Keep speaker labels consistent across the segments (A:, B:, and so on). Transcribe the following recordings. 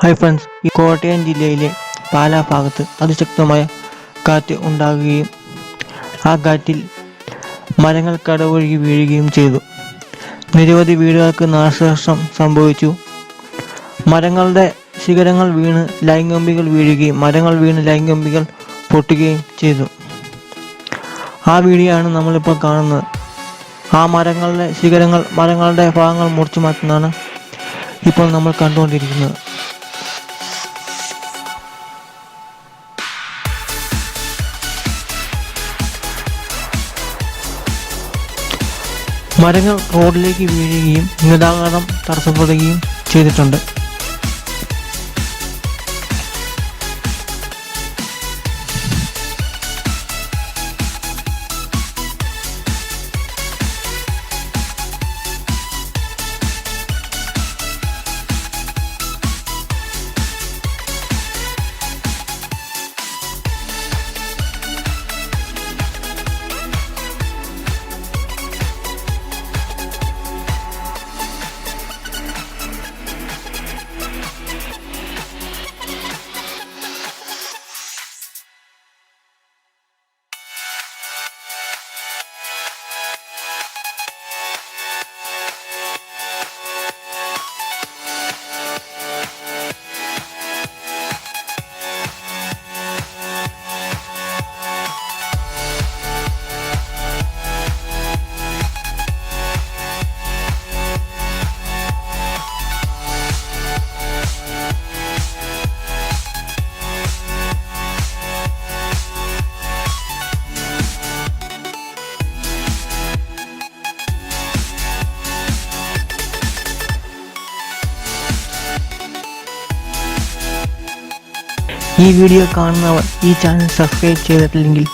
A: Hi friends, ഈ കോട്ടയം ജില്ലയിലെ പാലാ ഭാഗത്ത് അതിശക്തമായ കാറ്റ് ഉണ്ടാകുകയും ആ കാറ്റിൽ മരങ്ങൾ കടപുഴകി വീഴുകയും ചെയ്തു. നിരവധി വീടുകൾക്ക് നാശനഷ്ടം സംഭവിച്ചു. മരങ്ങളുടെ ശിഖരങ്ങൾ വീണ് ലൈൻ കമ്പികൾ വീഴുകയും മരങ്ങൾ വീണ് ലൈൻ കമ്പികൾ പൊട്ടുകയും ചെയ്തു. ആ വീഡിയോ ആണ് നമ്മളിപ്പോൾ കാണുന്നത്. ആ മരങ്ങളുടെ ശിഖരങ്ങൾ, മരങ്ങളുടെ ഭാഗങ്ങൾ മുറിച്ചു മാറ്റുന്നതാണ് ഇപ്പോൾ നമ്മൾ കണ്ടുകൊണ്ടിരിക്കുന്നത്. മരങ്ങൾ റോഡിലേക്ക് വീഴുകയും ഗതാഗതം തടസ്സപ്പെടുകയും ചെയ്തിട്ടുണ്ട്. ഈ വീഡിയോ കാണുന്നവർ ഈ ചാനൽ സബ്സ്ക്രൈബ് ചെയ്തിട്ടില്ലെങ്കിൽ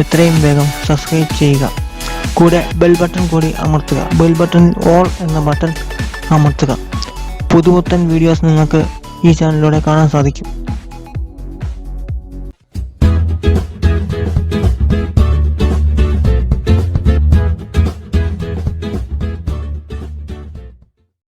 A: എത്രയും വേഗം സബ്സ്ക്രൈബ് ചെയ്യുക. കൂടെ ബെൽ ബട്ടൺ കൂടി അമർത്തുക. ബെൽ ബട്ടണിൽ ഓൾ എന്ന ബട്ടൺ അമർത്തുക. പുതുപുത്തൻ വീഡിയോസ് നിങ്ങൾക്ക് ഈ ചാനലിലൂടെ കാണാൻ സാധിക്കും.